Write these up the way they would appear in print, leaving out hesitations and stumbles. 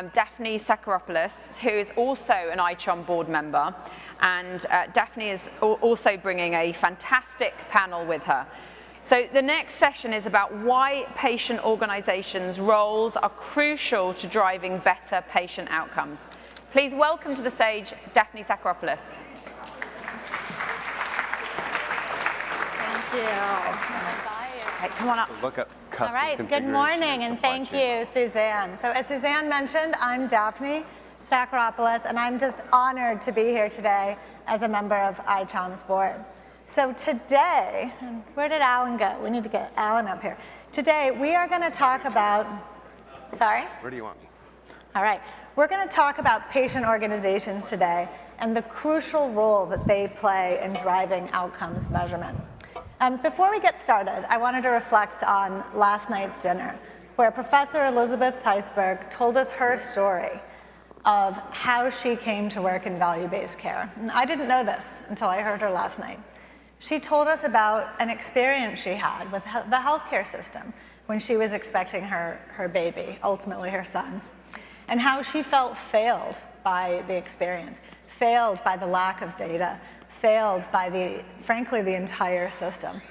Daphne Sakharopoulos, who is also an ICHOM board member, and Daphne is also bringing a fantastic panel with her. So the next session is about why patient organizations' roles are crucial to driving better patient outcomes. Please welcome to the stage Daphne Sakharopoulos. Thank you. Hey, come on up. So look at custom All right, good morning, and thank you, Suzanne. So as Suzanne mentioned, I'm Daphne Sakharopoulos, and I'm just honored to be here today as a member of ICHOM's board. So today, where did Alan go? We need to get Alan up here. Today, we are going to talk about, sorry? Where do you want me? All right, we're going to talk about patient organizations today and the crucial role that they play in driving outcomes measurement. Before we get started, I wanted to reflect on last night's dinner, where Professor Elizabeth Teisberg told us her story of how she came to work in value-based care. And I didn't know this until I heard her last night. She told us about an experience she had with the healthcare system when she was expecting her baby, ultimately her son, and how she felt failed by the experience, failed by the lack of data, failed by frankly, the entire system.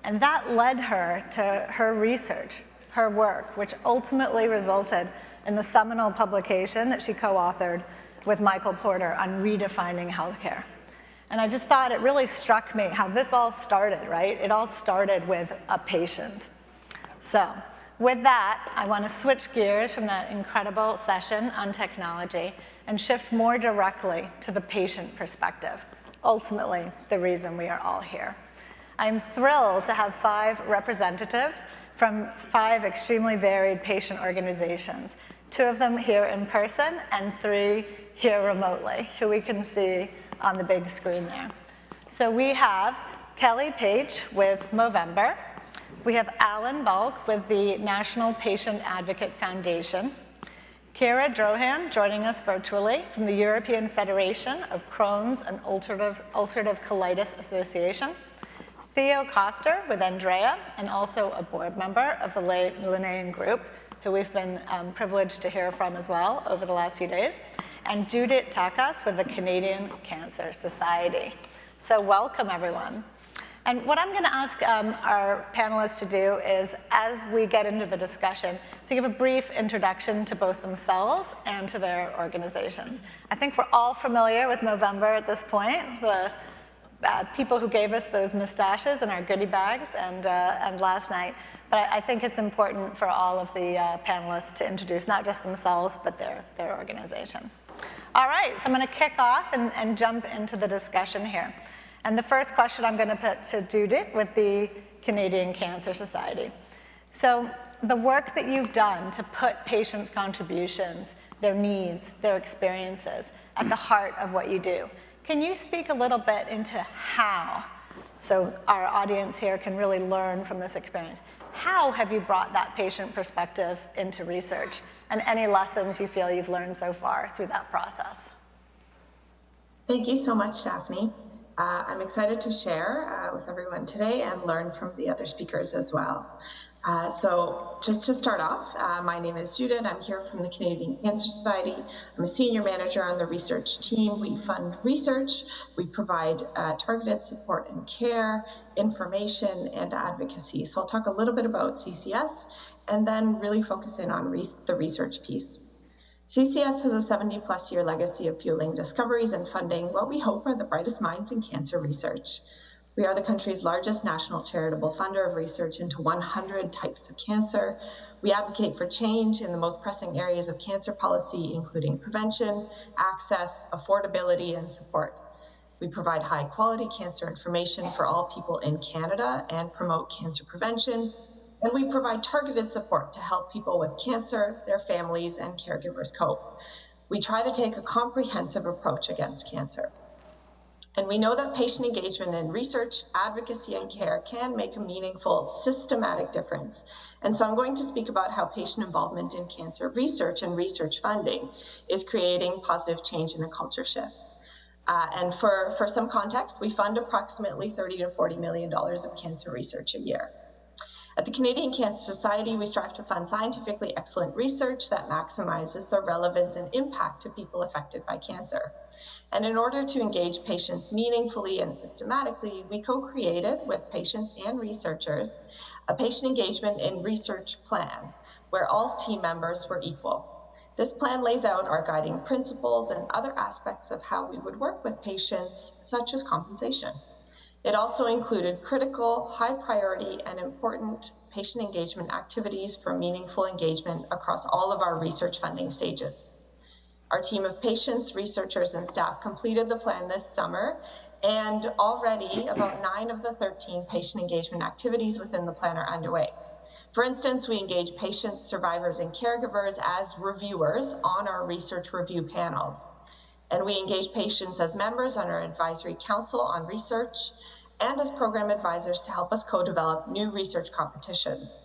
And that led her to her research, her work, which ultimately resulted in the seminal publication that she co-authored with Michael Porter on redefining healthcare. And I just thought it really struck me how this all started, right? It all started with a patient. So with that, I want to switch gears from that incredible session on technology and shift more directly to the patient perspective. Ultimately, the reason we are all here. I'm thrilled to have 5 representatives from 5 extremely varied patient organizations, 2 of them here in person and 3 here remotely, who we can see on the big screen there. So we have Kelly Page with Movember. We have Alan Bulk with the National Patient Advocate Foundation. Kira Drohan joining us virtually from the European Federation of Crohn's and Ulcerative Colitis Association. Theo Koster with Andrea, and also a board member of the Linnaean Group, who we've been privileged to hear from as well over the last few days. And Judith Takas with the Canadian Cancer Society. So welcome, everyone. And what I'm going to ask our panelists to do is, as we get into the discussion, to give a brief introduction to both themselves and to their organizations. I think we're all familiar with Movember at this point, the people who gave us those mustaches in our goodie bags and last night. But I think it's important for all of the panelists to introduce not just themselves, but their organization. All right, so I'm going to kick off and jump into the discussion here. And the first question I'm going to put to Judith with the Canadian Cancer Society. So the work that you've done to put patients' contributions, their needs, their experiences at the heart of what you do, can you speak a little bit into how, so our audience here can really learn from this experience, how have you brought that patient perspective into research, and any lessons you feel you've learned so far through that process? Thank you so much, Daphne. I'm excited to share with everyone today and learn from the other speakers as well. So just to start off, my name is Judith. I'm here from the Canadian Cancer Society. I'm a senior manager on the research team. We fund research. We provide targeted support and care, information, and advocacy. So I'll talk a little bit about CCS and then really focus in on the research piece. CCS has a 70-plus year legacy of fueling discoveries and funding what we hope are the brightest minds in cancer research. We are the country's largest national charitable funder of research into 100 types of cancer. We advocate for change in the most pressing areas of cancer policy, including prevention, access, affordability, and support. We provide high-quality cancer information for all people in Canada and promote cancer prevention. And we provide targeted support to help people with cancer, their families, and caregivers cope. We try to take a comprehensive approach against cancer. And we know that patient engagement in research, advocacy, and care can make a meaningful, systematic difference. And so I'm going to speak about how patient involvement in cancer research and research funding is creating positive change in a culture shift. And for some context, we fund approximately $30 to $40 million of cancer research a year. At the Canadian Cancer Society, we strive to fund scientifically excellent research that maximizes the relevance and impact to people affected by cancer. And in order to engage patients meaningfully and systematically, we co-created with patients and researchers a patient engagement and research plan where all team members were equal. This plan lays out our guiding principles and other aspects of how we would work with patients, such as compensation. It also included critical, high priority, and important patient engagement activities for meaningful engagement across all of our research funding stages. Our team of patients, researchers, and staff completed the plan this summer, and already about 9 of the 13 patient engagement activities within the plan are underway. For instance, we engage patients, survivors, and caregivers as reviewers on our research review panels. And we engage patients as members on our advisory council on research and as program advisors to help us co-develop new research competitions.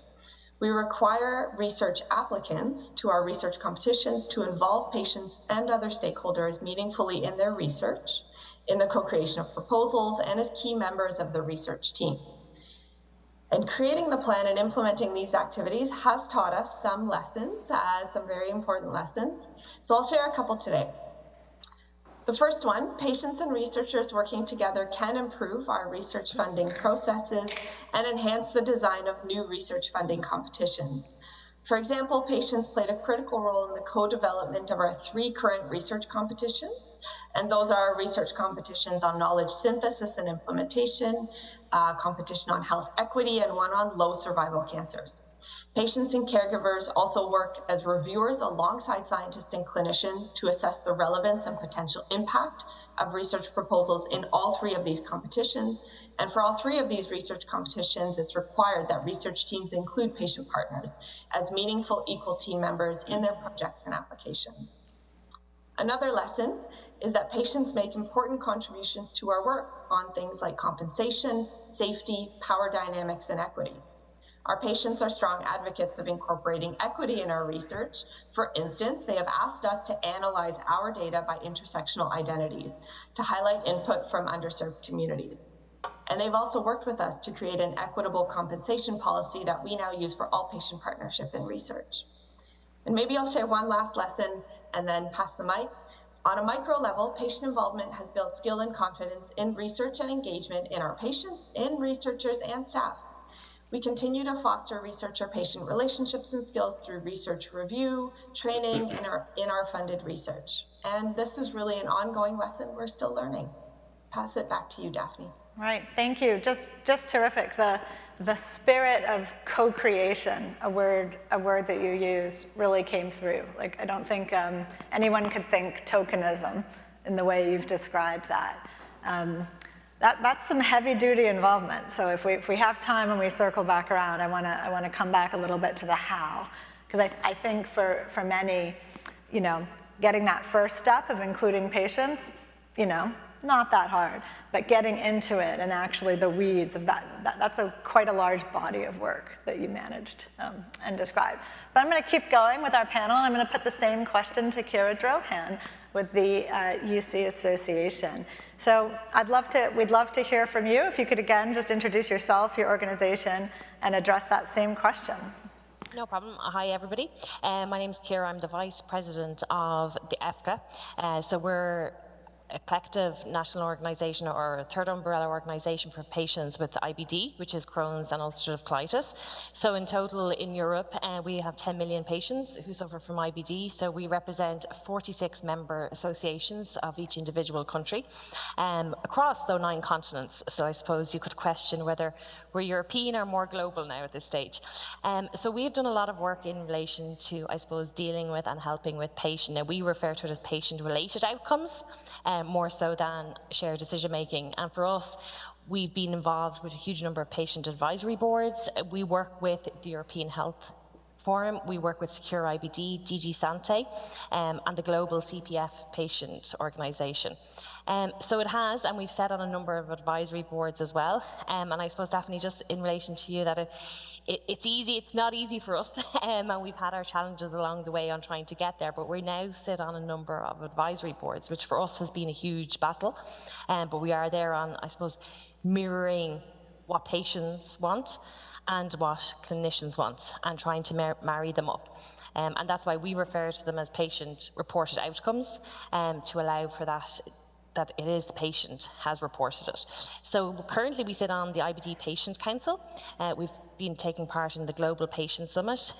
We require research applicants to our research competitions to involve patients and other stakeholders meaningfully in their research, in the co-creation of proposals, and as key members of the research team. And creating the plan and implementing these activities has taught us some lessons, some very important lessons. So I'll share a couple today. The first one, patients and researchers working together can improve our research funding processes and enhance the design of new research funding competitions. For example, patients played a critical role in the co-development of our 3 current research competitions, and those are research competitions on knowledge synthesis and implementation, competition on health equity, and one on low survival cancers. Patients and caregivers also work as reviewers alongside scientists and clinicians to assess the relevance and potential impact of research proposals in all 3 of these competitions. And for all 3 of these research competitions, it's required that research teams include patient partners as meaningful, equal team members in their projects and applications. Another lesson is that patients make important contributions to our work on things like compensation, safety, power dynamics, and equity. Our patients are strong advocates of incorporating equity in our research. For instance, they have asked us to analyze our data by intersectional identities to highlight input from underserved communities. And they've also worked with us to create an equitable compensation policy that we now use for all patient partnership in research. And maybe I'll share one last lesson and then pass the mic. On a micro level, patient involvement has built skill and confidence in research and engagement in our patients, in researchers, and staff. We continue to foster researcher-patient relationships and skills through research review, training in our funded research. And this is really an ongoing lesson we're still learning. Pass it back to you, Daphne. Right, thank you. Just terrific. The spirit of co-creation, a word that you used, really came through. Like, I don't think anyone could think tokenism in the way you've described that. That's some heavy-duty involvement. So if we have time and we circle back around, I want to come back a little bit to the how, because I think for many, getting that first step of including patients, not that hard, but getting into it and actually the weeds of that's quite a large body of work that you managed and described. But I'm going to keep going with our panel, and I'm going to put the same question to Kira Drohan with the UC Association. So we'd love to hear from you. If you could again just introduce yourself, your organization, and address that same question. No problem. Hi, everybody. My name is Kira. I'm the Vice President of the EFCA. So we're a collective national organisation or a third umbrella organisation for patients with IBD, which is Crohn's and ulcerative colitis. So in total in Europe, we have 10 million patients who suffer from IBD. So we represent 46 member associations of each individual country across those 9 continents. So I suppose you could question whether we're European or more global now at this stage. So we've done a lot of work in relation to, I suppose, dealing with and helping with patient. Now we refer to it as patient-related outcomes, more so than shared decision making. And for us, we've been involved with a huge number of patient advisory boards. We work with the European Health Forum, we work with Secure IBD, DG Sante, and the Global CPF Patient Organisation. So it has, and we've sat on a number of advisory boards as well. And I suppose, Daphne, just in relation to you, that it's not easy for us, and we've had our challenges along the way on trying to get there, but we now sit on a number of advisory boards, which for us has been a huge battle. But we are there on, I suppose, mirroring what patients want and what clinicians want, and trying to marry them up. And that's why we refer to them as patient-reported outcomes, to allow for that it is the patient has reported it. So currently we sit on the IBD Patient Council. We've been taking part in the Global Patient Summit,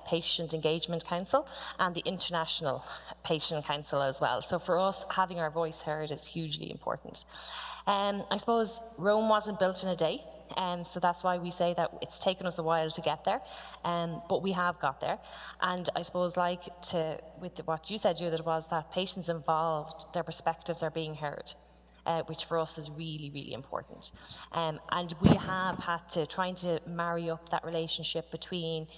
Patient Engagement Council, and the International Patient Council as well. So for us, having our voice heard is hugely important. I suppose Rome wasn't built in a day. So that's why we say that it's taken us a while to get there, but we have got there. And I suppose, with what you said, Judith, was that patients involved, their perspectives are being heard, which for us is really, really important. And we have had to trying to marry up that relationship between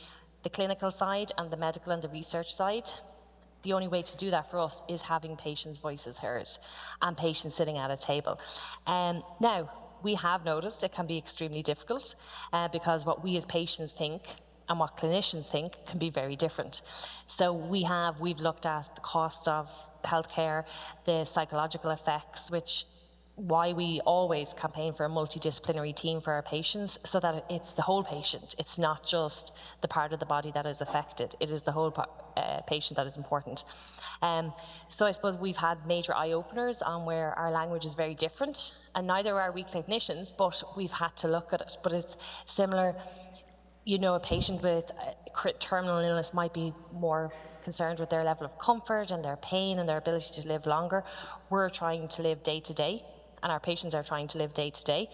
the clinical side and the medical and the research side. The only way to do that for us is having patients' voices heard and patients sitting at a table. Now, we have noticed it can be extremely difficult because what we as patients think and what clinicians think can be very different. So we've looked at the cost of healthcare, the psychological effects, why we always campaign for a multidisciplinary team for our patients, so that it's the whole patient. It's not just the part of the body that is affected. It is the whole patient that is important. So I suppose we've had major eye-openers on where our language is very different, and neither are we clinicians, but we've had to look at it. But it's similar, a patient with terminal illness might be more concerned with their level of comfort and their pain and their ability to live longer. We're trying to live day to day, and our patients are trying to live day to day.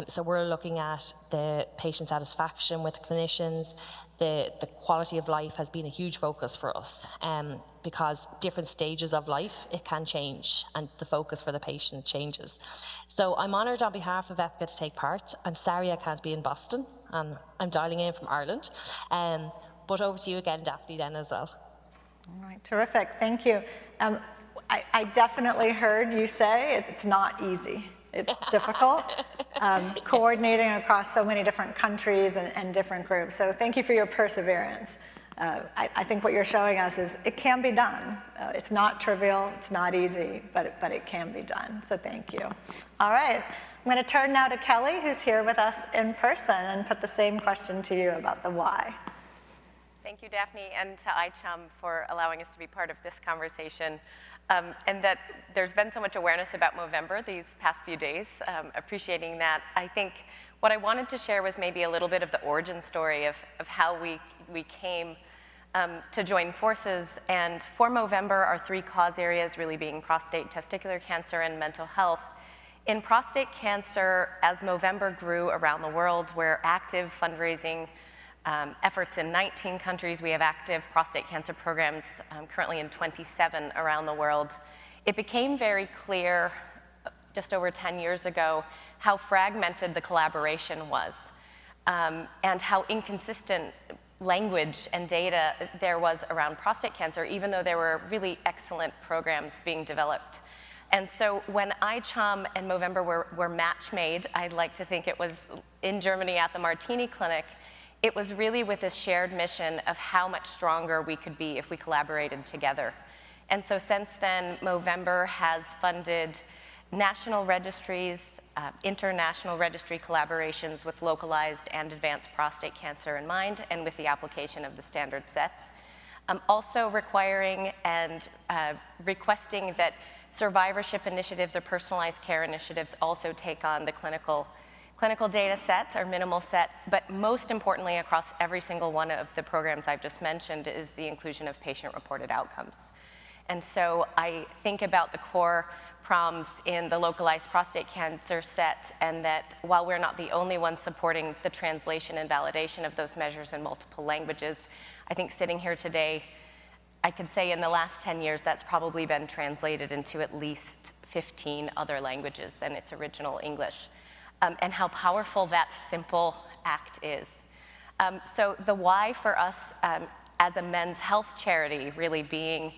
So we're looking at the patient satisfaction with clinicians. The quality of life has been a huge focus for us, because different stages of life, it can change, and the focus for the patient changes. So I'm honoured on behalf of EFCA to take part. I'm sorry I can't be in Boston, and I'm dialing in from Ireland. But over to you again, Daphne, then as well. All right, terrific, thank you. I definitely heard you say it's not easy. It's difficult, coordinating across so many different countries and different groups. So thank you for your perseverance. I think what you're showing us is it can be done. It's not trivial, it's not easy, but it can be done. So thank you. All right, I'm going to turn now to Kelly, who's here with us in person, and put the same question to you about the why. Thank you, Daphne, and to ICHOM for allowing us to be part of this conversation. And that there's been so much awareness about Movember these past few days, appreciating that. I think what I wanted to share was maybe a little bit of the origin story of how we came to join forces. And for Movember, our three cause areas really being prostate, testicular cancer, and mental health. In prostate cancer, as Movember grew around the world, we're active fundraising efforts in 19 countries. We have active prostate cancer programs currently in 27 around the world. It became very clear just over 10 years ago how fragmented the collaboration was, and how inconsistent language and data there was around prostate cancer, even though there were really excellent programs being developed. And so when ICHOM and Movember were match made, I'd like to think it was in Germany at the Martini Clinic, it was really with this shared mission of how much stronger we could be if we collaborated together. And so since then, Movember has funded national registries, international registry collaborations with localized and advanced prostate cancer in mind, and with the application of the standard sets. Also requiring and requesting that survivorship initiatives or personalized care initiatives also take on the clinical data set or minimal set, but most importantly across every single one of the programs I've just mentioned is the inclusion of patient-reported outcomes. And so I think about the core proms in the localized prostate cancer set, and that while we're not the only ones supporting the translation and validation of those measures in multiple languages, I think sitting here today, I could say in the last 10 years that's probably been translated into at least 15 other languages than its original English. And how powerful that simple act is. So the why for us as a men's health charity, really being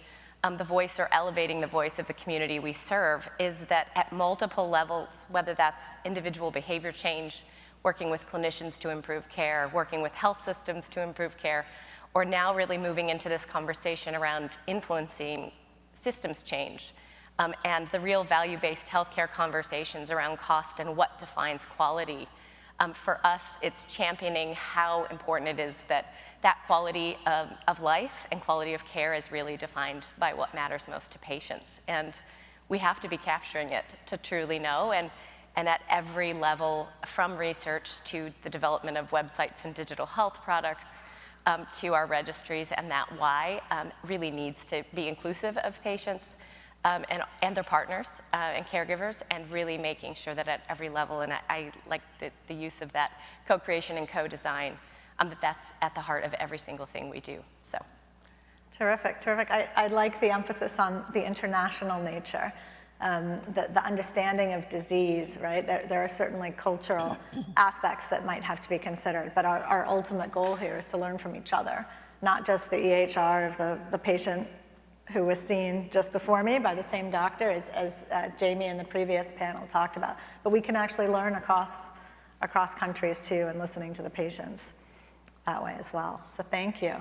the voice or elevating the voice of the community we serve, is that at multiple levels, whether that's individual behavior change, working with clinicians to improve care, working with health systems to improve care, or now really moving into this conversation around influencing systems change. And the real value-based healthcare conversations around cost and what defines quality. For us, it's championing how important it is that that quality of life and quality of care is really defined by what matters most to patients. And we have to be capturing it to truly know. And at every level, from research to the development of websites and digital health products, to our registries, and that why really needs to be inclusive of patients and their partners and caregivers, and really making sure that at every level, and I like the use of that co-creation and co-design, that that's at the heart of every single thing we do. So. Terrific, terrific. I like the emphasis on the international nature, the understanding of disease, right? There are certainly cultural aspects that might have to be considered, but our ultimate goal here is to learn from each other, not just the EHR of the patient who was seen just before me by the same doctor as Jamie in the previous panel talked about, but we can actually learn across countries too, and listening to the patients that way as well. So thank you.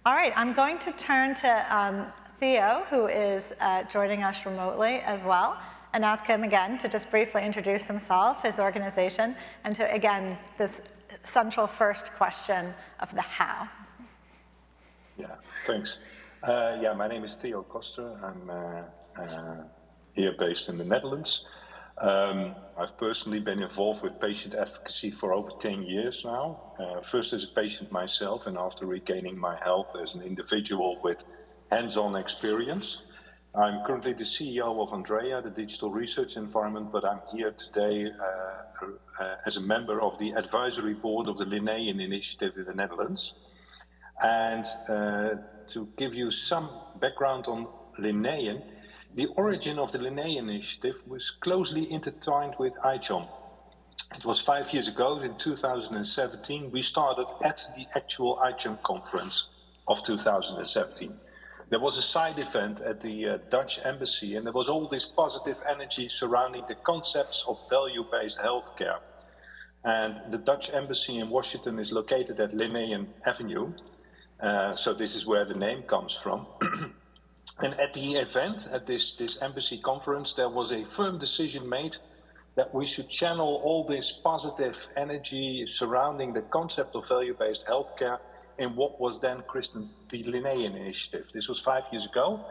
All right, I'm going to turn to Theo, who is joining us remotely as well, and ask him again to just briefly introduce himself, his organization, and to, again, this central first question of the how. Yeah, thanks. Yeah, my name is Theo Koster. I'm here based in the Netherlands. I've personally been involved with patient advocacy for over 10 years now. First as a patient myself, and after regaining my health as an individual with hands-on experience. I'm currently the CEO of Andrea, the digital research environment, but I'm here today as a member of the advisory board of the Linnaean Initiative in the Netherlands. And to give you some background on Linnaean, the origin of the Linnaean Initiative was closely intertwined with ICHOM. It was 5 years ago, in 2017, we started at the actual ICHOM conference of 2017. There was a side event at the Dutch embassy, and there was all this positive energy surrounding the concepts of value-based healthcare. And the Dutch embassy in Washington is located at Linnaean Avenue, so this is where the name comes from. And at the event, at this embassy conference, there was a firm decision made that we should channel all this positive energy surrounding the concept of value-based healthcare in what was then christened the Linnaean Initiative. This was 5 years ago,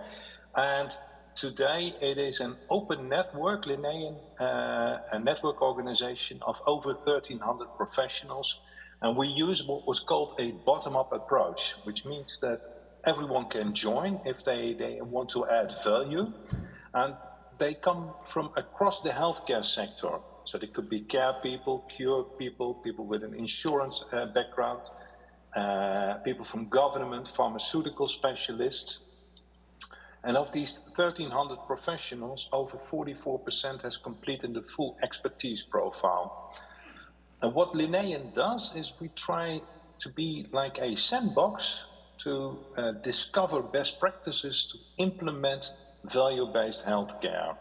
and today it is an open network, Linnaean, a network organization of over 1,300 professionals, and we use what was called a bottom-up approach, which means that everyone can join if they want to add value, and they come from across the healthcare sector. So they could be care people, cure people, people with an insurance background, people from government, pharmaceutical specialists. And of these 1,300 professionals, over 44% has completed the full expertise profile. And what Linnaean does is we try to be like a sandbox to discover best practices to implement value-based healthcare.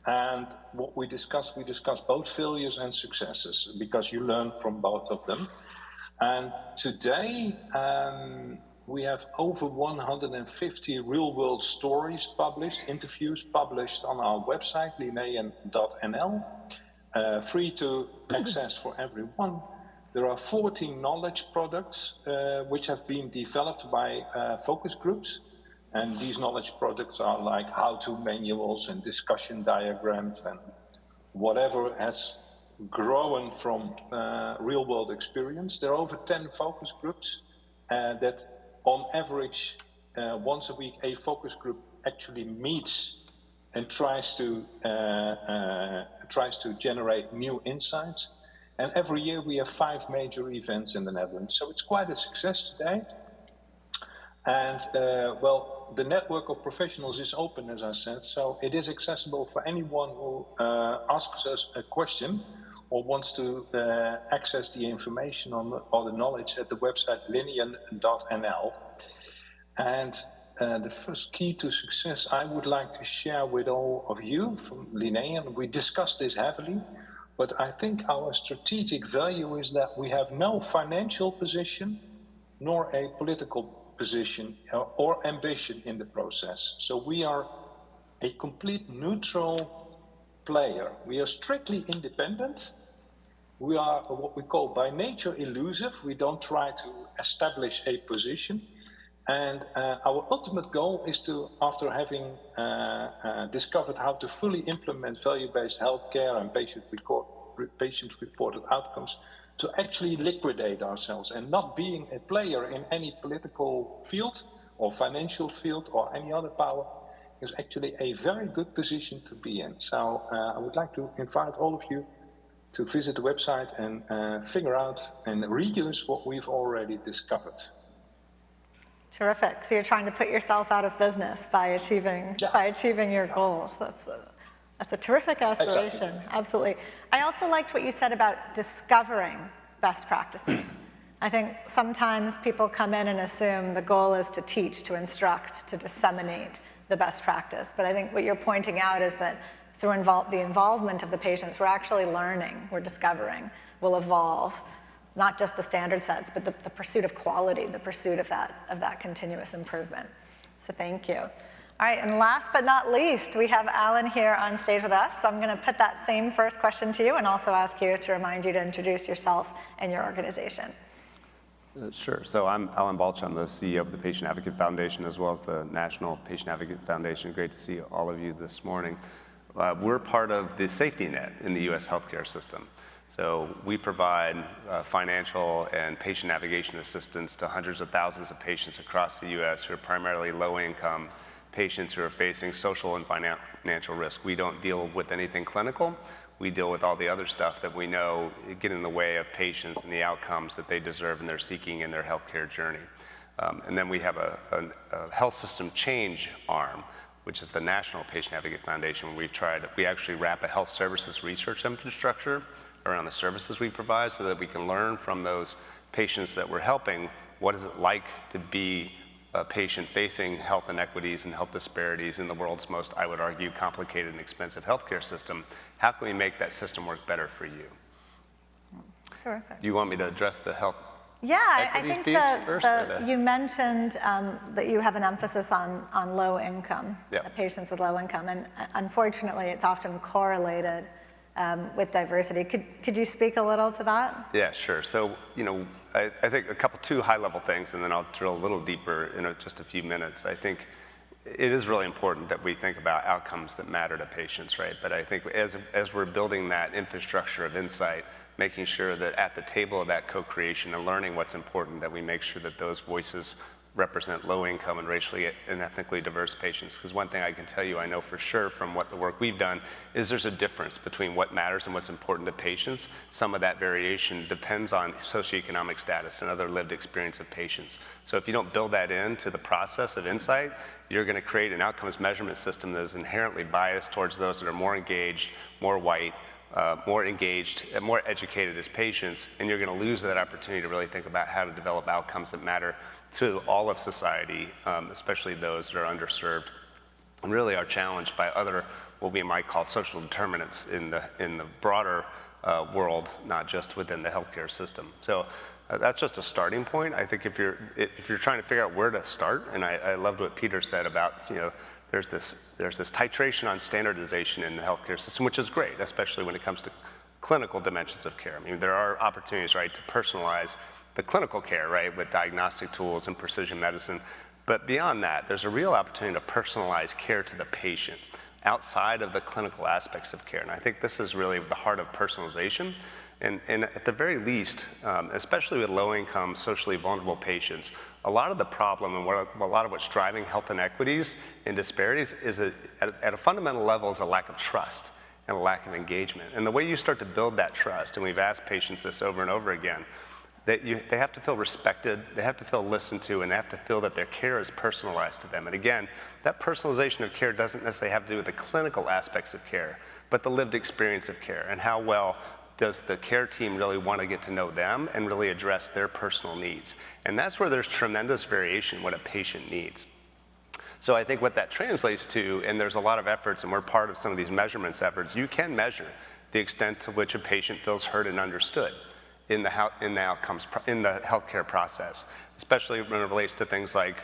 And what we discuss both failures and successes, because you learn from both of them. And today, we have over 150 real-world stories published, interviews published on our website, linnaean.nl, free to access for everyone. There are 14 knowledge products which have been developed by focus groups. And these knowledge products are like how-to manuals and discussion diagrams and whatever has grown from real-world experience. There are over 10 focus groups that on average, once a week, a focus group actually meets and tries to generate new insights. And every year we have 5 major events in the Netherlands. So it's quite a success today. And well, the network of professionals is open, as I said, so it is accessible for anyone who asks us a question or wants to access the information or the knowledge at the website linnaean.nl. And the first key to success I would like to share with all of you from Linnaean, we discussed this heavily, but I think our strategic value is that we have no financial position nor a political position or ambition in the process. So we are a complete neutral player. We are strictly independent, We are what we call by nature elusive. We don't try to establish a position. And our ultimate goal is to, after having discovered how to fully implement value-based healthcare and patient-reported outcomes, to actually liquidate ourselves and not being a player in any political field or financial field or any other power is actually a very good position to be in. So I would like to invite all of you to visit the website and figure out and reuse what we've already discovered. Terrific. So you're trying to put yourself out of business by achieving your goals. That's a terrific aspiration. Exactly. Absolutely. I also liked what you said about discovering best practices. I think sometimes people come in and assume the goal is to teach, to instruct, to disseminate the best practice. But I think what you're pointing out is that through the involvement of the patients, we're actually learning, we're discovering, we'll evolve. Not just the standard sets, but the pursuit of quality, the pursuit of that continuous improvement. So thank you. All right, and last but not least, we have Alan here on stage with us. So I'm going to put that same first question to you and also ask you to remind you to introduce yourself and your organization. Sure. So I'm Alan Balch. I'm the CEO of the Patient Advocate Foundation as well as the National Patient Advocate Foundation. Great to see all of you this morning. We're part of the safety net in the U.S. healthcare system. So we provide financial and patient navigation assistance to hundreds of thousands of patients across the U.S. who are primarily low-income patients who are facing social and financial risk. We don't deal with anything clinical. We deal with all the other stuff that we know get in the way of patients and the outcomes that they deserve and they're seeking in their healthcare journey. And then we have a health system change arm, which is the National Patient Advocate Foundation. We actually wrap a health services research infrastructure around the services we provide so that we can learn from those patients that we're helping, what is it like to be a patient facing health inequities and health disparities in the world's most, I would argue, complicated and expensive healthcare system. How can we make that system work better for you? Terrific. Do you want me to address the health I think first, you mentioned that you have an emphasis on low income, patients with low income, and unfortunately it's often correlated with diversity. Could you speak a little to that? Yeah, sure. So, I think two high-level things, and then I'll drill a little deeper in just a few minutes. I think it is really important that we think about outcomes that matter to patients, right? But I think as we're building that infrastructure of insight, making sure that at the table of that co-creation and learning what's important, that we make sure that those voices represent low-income and racially and ethnically diverse patients. Because one thing I can tell you, I know for sure from what the work we've done, is there's a difference between what matters and what's important to patients. Some of that variation depends on socioeconomic status and other lived experience of patients. So if you don't build that into the process of insight, you're going to create an outcomes measurement system that is inherently biased towards those that are more engaged, more white, more engaged, and more educated as patients, and you're going to lose that opportunity to really think about how to develop outcomes that matter to all of society, especially those that are underserved and really are challenged by other, what we might call social determinants in the broader world, not just within the healthcare system. So that's just a starting point. I think if you're trying to figure out where to start, and I loved what Peter said about, there's this titration on standardization in the healthcare system, which is great, especially when it comes to clinical dimensions of care. I mean, there are opportunities, right, to personalize the clinical care, right, with diagnostic tools and precision medicine. But beyond that, there's a real opportunity to personalize care to the patient outside of the clinical aspects of care. And I think this is really the heart of personalization. And at the very least, especially with low-income, socially vulnerable patients, a lot of the problem and a lot of what's driving health inequities and disparities is at a fundamental level is a lack of trust and a lack of engagement. And the way you start to build that trust, and we've asked patients this over and over again, that they have to feel respected, they have to feel listened to, and they have to feel that their care is personalized to them. And again, that personalization of care doesn't necessarily have to do with the clinical aspects of care, but the lived experience of care and how well does the care team really want to get to know them and really address their personal needs. And that's where there's tremendous variation what a patient needs. So I think what that translates to, and there's a lot of efforts, and we're part of some of these measurements efforts, you can measure the extent to which a patient feels heard and understood. in the healthcare process, especially when it relates to things like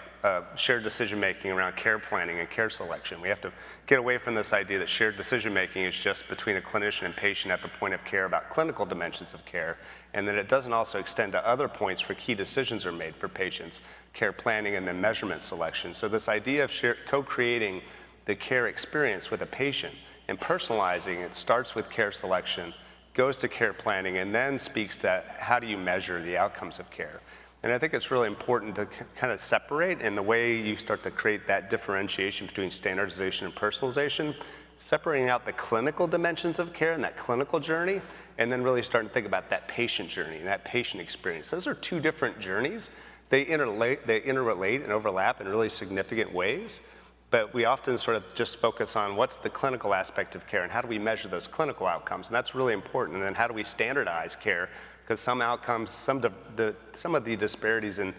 shared decision-making around care planning and care selection. We have to get away from this idea that shared decision-making is just between a clinician and patient at the point of care about clinical dimensions of care, and that it doesn't also extend to other points where key decisions are made for patients, care planning and then measurement selection. So this idea of co-creating the care experience with a patient and personalizing it starts with care selection, goes to care planning, and then speaks to how do you measure the outcomes of care. And I think it's really important to kind of separate in the way you start to create that differentiation between standardization and personalization, separating out the clinical dimensions of care and that clinical journey, and then really starting to think about that patient journey and that patient experience. Those are two different journeys. They interrelate and overlap in really significant ways. But we often sort of just focus on what's the clinical aspect of care and how do we measure those clinical outcomes, and that's really important. And then how do we standardize care? Because some outcomes, some of the disparities in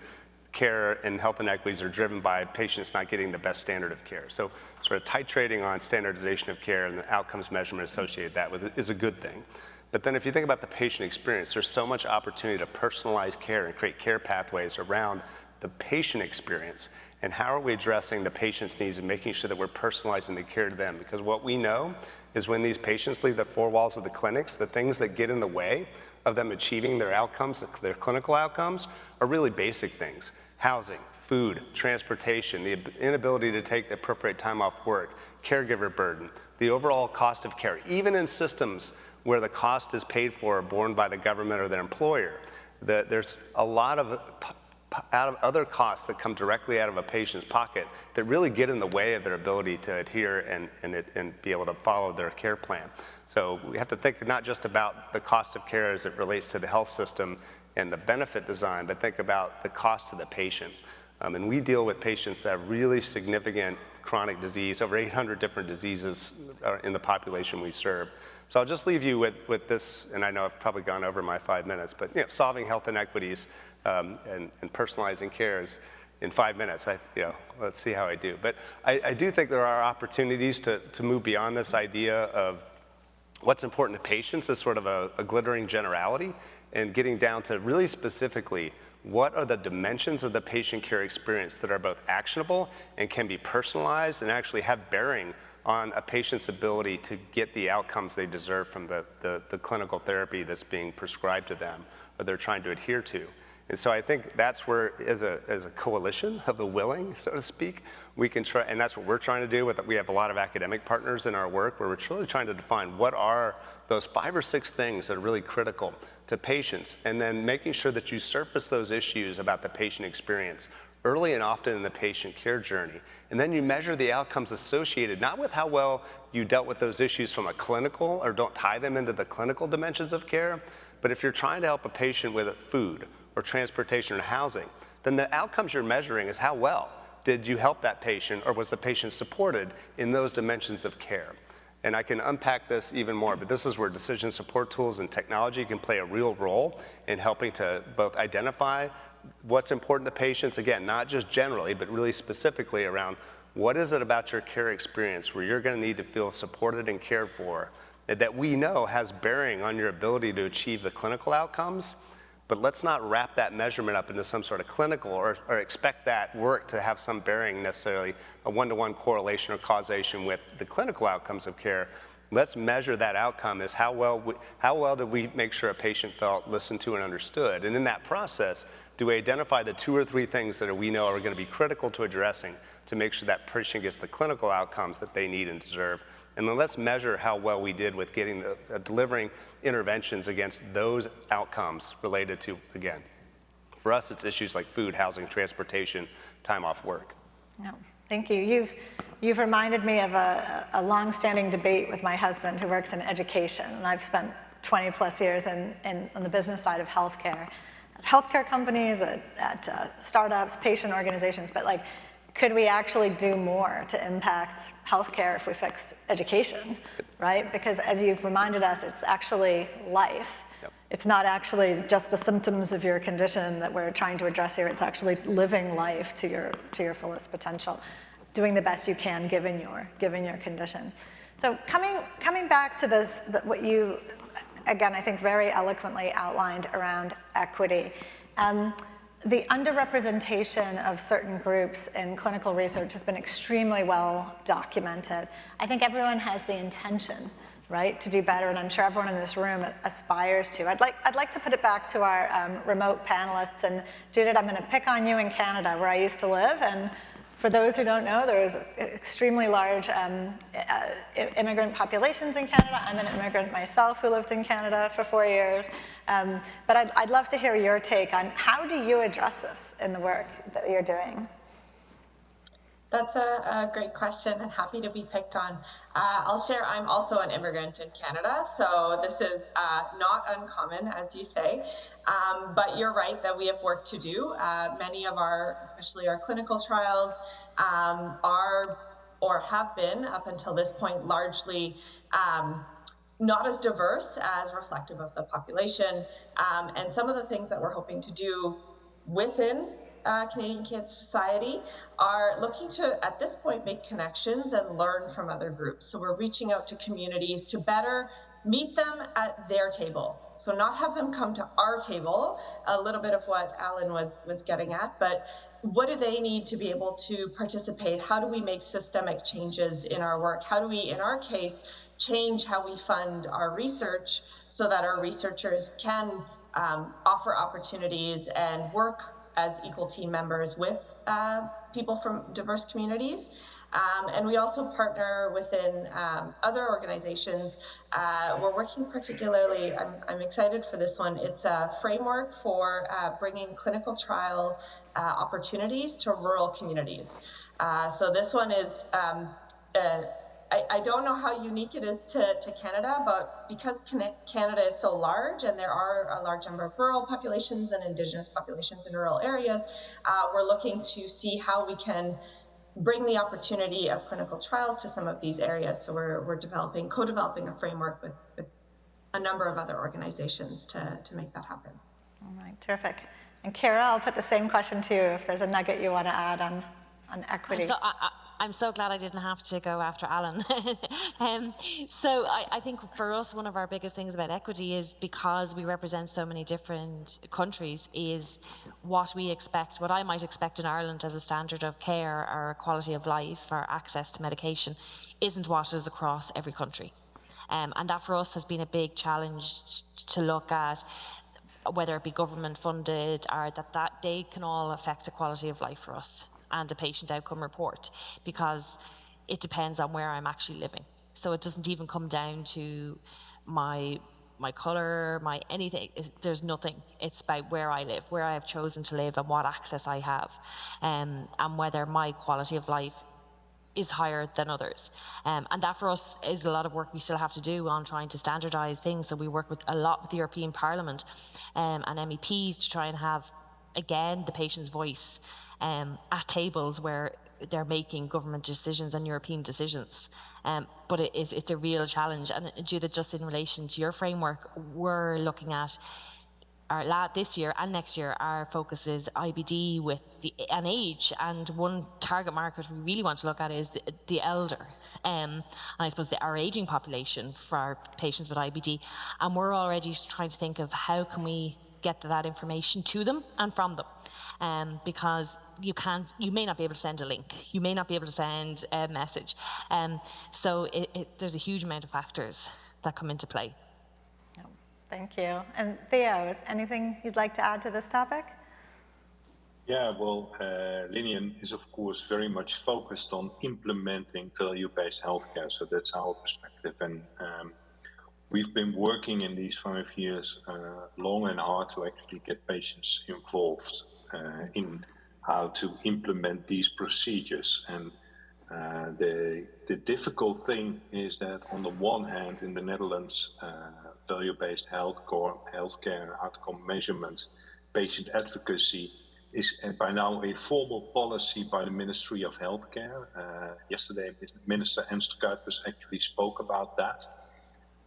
care and health inequities are driven by patients not getting the best standard of care. So sort of titrating on standardization of care and the outcomes measurement associated with it is a good thing. But then if you think about the patient experience, there's so much opportunity to personalize care and create care pathways around the patient experience. And how are we addressing the patient's needs and making sure that we're personalizing the care to them? Because what we know is when these patients leave the four walls of the clinics, the things that get in the way of them achieving their outcomes, their clinical outcomes, are really basic things. Housing, food, transportation, the inability to take the appropriate time off work, caregiver burden, the overall cost of care, even in systems where the cost is paid for or borne by the government or their employer. There's a lot of other costs that come directly out of a patient's pocket that really get in the way of their ability to adhere and be able to follow their care plan. So we have to think not just about the cost of care as it relates to the health system and the benefit design, but think about the cost to the patient. And we deal with patients that have really significant chronic disease, over 800 different diseases in the population we serve. So I'll just leave you with this, and I know I've probably gone over my 5 minutes, but solving health inequities and personalizing care is in 5 minutes. Let's see how I do. But I do think there are opportunities to move beyond this idea of what's important to patients as sort of a glittering generality and getting down to really specifically what are the dimensions of the patient care experience that are both actionable and can be personalized and actually have bearing on a patient's ability to get the outcomes they deserve from the clinical therapy that's being prescribed to them or they're trying to adhere to. And so I think that's where, as a coalition of the willing, so to speak, we can try, and that's what we're trying to do. We have a lot of academic partners in our work where we're really trying to define what are those 5 or 6 things that are really critical to patients, and then making sure that you surface those issues about the patient experience early and often in the patient care journey. And then you measure the outcomes associated, not with how well you dealt with those issues from a clinical, or don't tie them into the clinical dimensions of care, but if you're trying to help a patient with food or transportation or housing, then the outcomes you're measuring is how well did you help that patient, or was the patient supported in those dimensions of care. And I can unpack this even more, but this is where decision support tools and technology can play a real role in helping to both identify what's important to patients, again, not just generally, but really specifically around what is it about your care experience where you're going to need to feel supported and cared for that we know has bearing on your ability to achieve the clinical outcomes. But let's not wrap that measurement up into some sort of clinical or expect that work to have some bearing, necessarily a one-to-one correlation or causation with the clinical outcomes of care. Let's measure that outcome as how well did we make sure a patient felt listened to and understood. And in that process, do we identify the 2 or 3 things that we know are going to be critical to addressing to make sure that patient gets the clinical outcomes that they need and deserve. And then let's measure how well we did with getting delivering interventions against those outcomes related to, again, for us, it's issues like food, housing, transportation, time off work. No, thank you. You've reminded me of a long-standing debate with my husband who works in education, and I've spent 20 plus years on the business side of healthcare, at healthcare companies, at startups, patient organizations, but like, could we actually do more to impact healthcare if we fixed education, right? Because as you've reminded us, it's actually life. Yep. It's not actually just the symptoms of your condition that we're trying to address here. It's actually living life to your fullest potential, doing the best you can given your condition. So coming back to this, what you again, I think very eloquently outlined around equity. The underrepresentation of certain groups in clinical research has been extremely well documented. I think everyone has the intention, right, to do better, and I'm sure everyone in this room aspires to. I'd like to put it back to our remote panelists, and Judith, I'm going to pick on you in Canada, where I used to live, and for those who don't know, there is extremely large immigrant populations in Canada. I'm an immigrant myself who lived in Canada for 4 years. But I'd love to hear your take on how do you address this in the work that you're doing? That's a great question, and happy to be picked on. I'll share, I'm also an immigrant in Canada, so this is not uncommon, as you say. But you're right that we have work to do. Many of our, especially our clinical trials, are or have been up until this point largely not as diverse as reflective of the population. And some of the things that we're hoping to do within Canadian Cancer Society are looking to, at this point, make connections and learn from other groups. So we're reaching out to communities to better meet them at their table. So not have them come to our table, a little bit of what Alan was getting at, but what do they need to be able to participate? How do we make systemic changes in our work? How do we, in our case, change how we fund our research so that our researchers can offer opportunities and work as equal team members with people from diverse communities. And we also partner within other organizations. We're working particularly, I'm excited for this one, it's a framework for bringing clinical trial opportunities to rural communities. So this one is, I don't know how unique it is to Canada, but because Canada is so large and there are a large number of rural populations and Indigenous populations in rural areas, we're looking to see how we can bring the opportunity of clinical trials to some of these areas. So we're co-developing a framework with a number of other organizations to make that happen. All right, terrific. And Kira, I'll put the same question to you if there's a nugget you want to add on equity. I'm so glad I didn't have to go after Alan. So I think for us, one of our biggest things about equity is because we represent so many different countries is what we expect, what I might expect in Ireland as a standard of care or quality of life or access to medication isn't what is across every country. And that for us has been a big challenge to look at whether it be government funded or that they can all affect the quality of life for us and a patient outcome report, because it depends on where I'm actually living. So it doesn't even come down to my colour, my anything. There's nothing. It's about where I live, where I have chosen to live and what access I have, and whether my quality of life is higher than others. And that for us is a lot of work we still have to do on trying to standardise things. So we work a lot with the European Parliament and MEPs to try and have, again, the patient's voice at tables where they're making government decisions and European decisions. But it's a real challenge. And Judith, just in relation to your framework, we're looking at this year and next year, our focus is IBD with an age, and one target market we really want to look at is the elder. And I suppose our aging population for our patients with IBD. And we're already trying to think of how can we get that information to them and from them. Because you may not be able to send a link, you may not be able to send a message. So there's a huge amount of factors that come into play. Thank you. And Theo, is anything you'd like to add to this topic? Yeah, well, Linian is of course very much focused on implementing value-based healthcare, so that's our perspective. And we've been working in these 5 years long and hard to actually get patients involved in how to implement these procedures. And the difficult thing is that on the one hand, in the Netherlands, value-based healthcare outcome measurement, patient advocacy is by now a formal policy by the Ministry of Healthcare. Yesterday, Minister Ernst Kuipers actually spoke about that.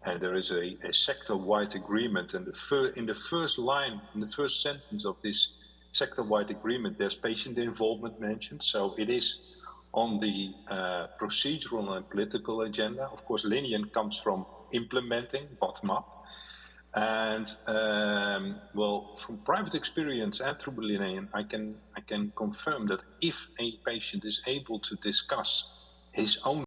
And there is a sector-wide agreement. And in the first line, in the first sentence of this sector-wide agreement, there's patient involvement mentioned. So it is on the procedural and political agenda. Of course, Linian comes from implementing bottom-up. And well, from private experience and through Berlin, I can confirm that if a patient is able to discuss his own